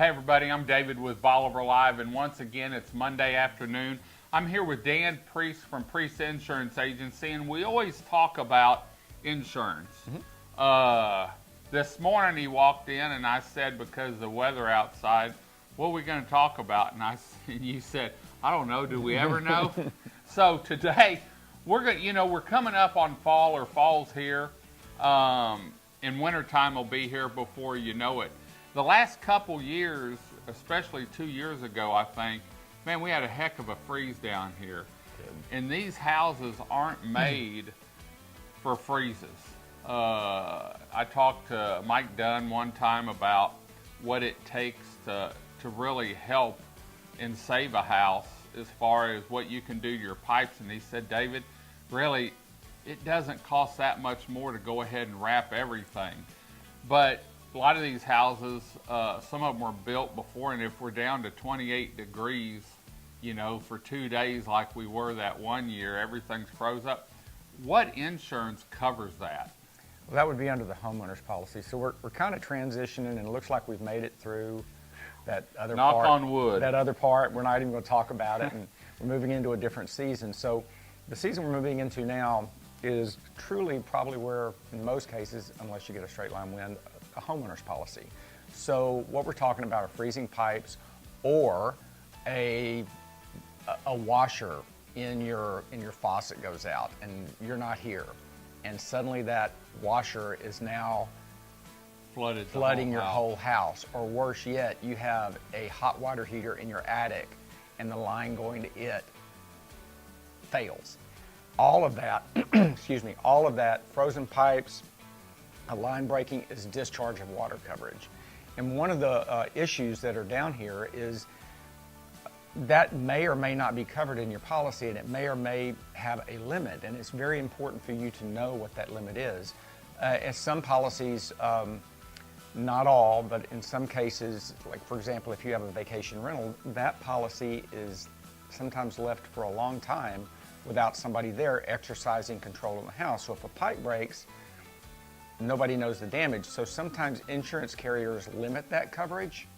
Hey everybody, I'm David with Bolivar Live, and once again it's Monday afternoon. I'm here with Dan Priest from Priest Insurance Agency, and we always talk about insurance. This morning he walked in and I said, because of the weather outside, what are we going to talk about? And you said, I don't know, do we ever know? So today we're coming up on fall, or fall's here, and wintertime will be here before you know it. The last couple years, especially 2 years ago, I think, man, we had a heck of a freeze down here. And these houses aren't made for freezes. I talked to Mike Dunn one time about what it takes to really help and save a house as far as what you can do to your pipes. And he said, David, really, it doesn't cost that much more to go ahead and wrap everything. But a lot of these houses, some of them were built before, and if we're down to 28 degrees, for 2 days like we were that one year, everything's froze up. What insurance covers that? Well, that would be under the homeowner's policy. So we're kind of transitioning, and it looks like we've made it through that other part. Knock on wood. That other part, we're not even going to talk about it, and we're moving into a different season. So the season we're moving into now is truly probably where, in most cases, unless you get a straight line wind, a homeowner's policy. So what we're talking about are freezing pipes, or a washer in your faucet goes out and you're not here, and suddenly that washer is now flooding your whole house. Or worse yet, you have a hot water heater in your attic and the line going to it fails. All of that, all of that, frozen pipes, a line breaking, is discharge of water coverage. And one of the issues that are down here is that may or may not be covered in your policy, and it may or may have a limit, and it's very important for you to know what that limit is. In some policies, not all, but in some cases, like for example, if you have a vacation rental, that policy is sometimes left for a long time without somebody there exercising control in the house. So if a pipe breaks, nobody knows the damage. So sometimes insurance carriers limit that coverage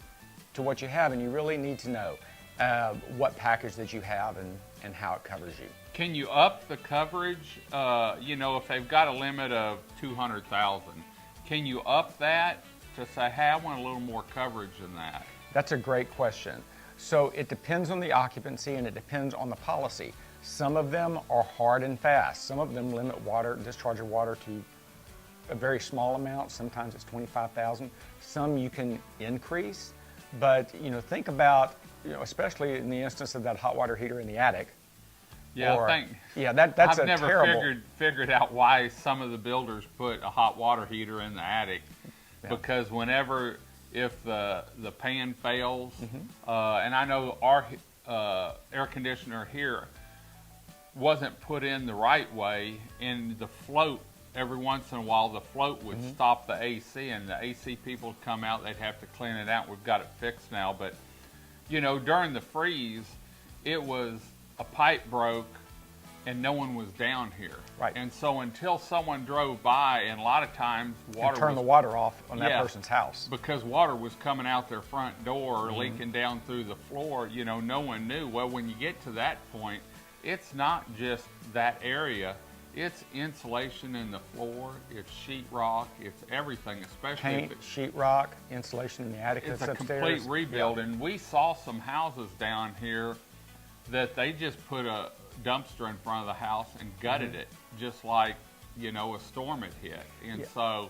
to what you have, and you really need to know what package that you have and how it covers you. Can you up the coverage? If they've got a limit of 200,000, can you up that to say, hey, I want a little more coverage than that? That's a great question. So it depends on the occupancy, and it depends on the policy. Some of them are hard and fast. Some of them limit discharge of water to a very small amount. Sometimes it's 25,000. Some you can increase, but think about, especially in the instance of that hot water heater in the attic. Yeah, that's I've never terrible. figured out why some of the builders put a hot water heater in the attic, because if the pan fails, and I know our air conditioner here wasn't put in the right way, and the float, every once in a while the float would stop the AC, and the AC people would come out, they'd have to clean it out. We've got it fixed now, but during the freeze, it was a pipe broke and no one was down here. Right. And so until someone drove by, and a lot of times water turn the water off on that person's house, because water was coming out their front door or leaking down through the floor, no one knew. Well, when you get to that point, it's not just that area. It's insulation in the floor, it's sheetrock, it's everything, especially paint, sheetrock, insulation in the attic that's upstairs. It's a complete rebuild, and we saw some houses down here that they just put a dumpster in front of the house and gutted it, just like, a storm had hit. And so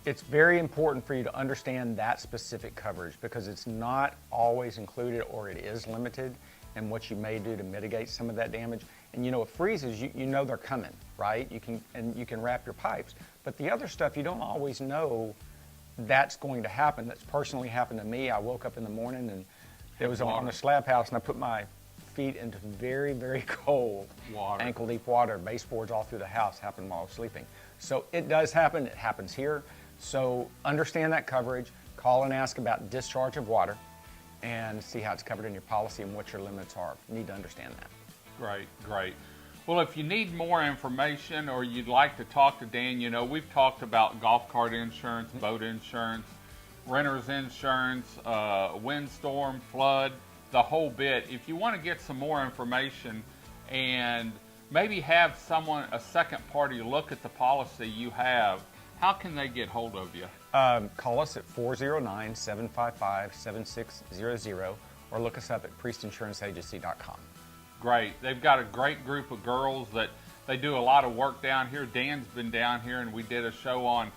it's very important for you to understand that specific coverage, because it's not always included, or it is limited, and what you may do to mitigate some of that damage. And if freezes, you know they're coming, right? You can wrap your pipes. But the other stuff, you don't always know that's going to happen. That's personally happened to me. I woke up in the morning and it was on a slab house, and I put my feet into very, very cold water, ankle deep water. Baseboards all through the house. Happened while I was sleeping. So it does happen. It happens here. So understand that coverage. Call and ask about discharge of water, and see how it's covered in your policy and what your limits are. You need to understand that. Great. Well, if you need more information, or you'd like to talk to Dan, we've talked about golf cart insurance, boat insurance, renter's insurance, windstorm, flood, the whole bit. If you want to get some more information and maybe have someone, a second party, look at the policy you have, how can they get hold of you? Call us at 409-755-7600 or look us up at priestinsuranceenagency.com. Great. They've got a great group of girls that they do a lot of work down here. Dan's been down here, and we did a show on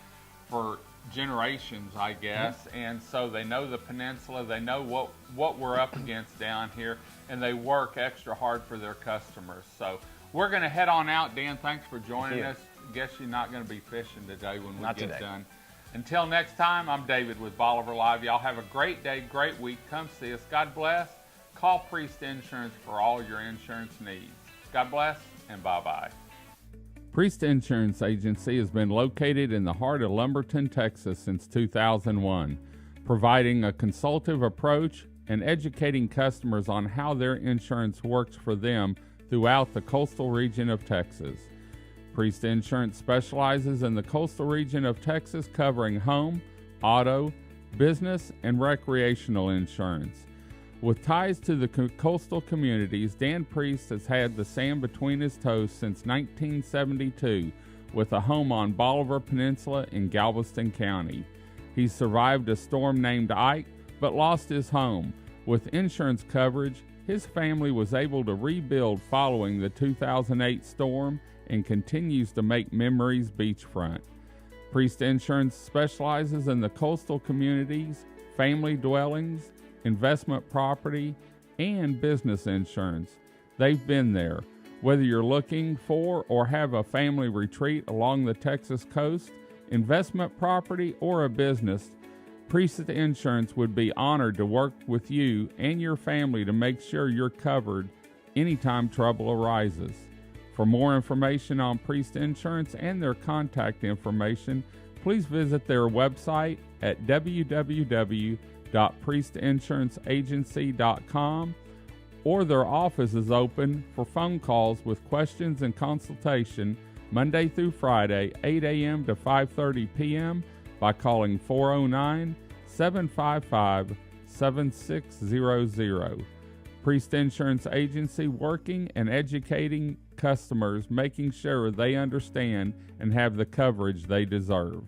for generations, I guess, and so they know the peninsula, they know what we're up against down here, and they work extra hard for their customers. So we're going to head on out. Dan, thanks for joining us. Guess you're not going to be fishing today when we get done. Until next time, I'm David with Bolivar Live. Y'all have a great day, great week. Come see us. God bless. Call Priest Insurance for all your insurance needs. God bless, and bye-bye. Priest Insurance Agency has been located in the heart of Lumberton, Texas since 2001, providing a consultative approach and educating customers on how their insurance works for them throughout the coastal region of Texas. Priest Insurance specializes in the coastal region of Texas, covering home, auto, business, and recreational insurance. With ties to the coastal communities, Dan Priest has had the sand between his toes since 1972 with a home on Bolivar Peninsula in Galveston County. He survived a storm named Ike, but lost his home. With insurance coverage, his family was able to rebuild following the 2008 storm and continues to make memories beachfront. Priest Insurance specializes in the coastal communities, family dwellings, investment property, and business insurance. They've been there. Whether you're looking for or have a family retreat along the Texas coast, investment property, or a business, Priest Insurance would be honored to work with you and your family to make sure you're covered anytime trouble arises. For more information on Priest Insurance and their contact information, please visit their website at www.priestinsuranceenagency.com, or their office is open for phone calls with questions and consultation Monday through Friday, 8 a.m. to 5:30 p.m. by calling 409-755-7600. Priest Insurance Agency, working and educating customers, making sure they understand and have the coverage they deserve.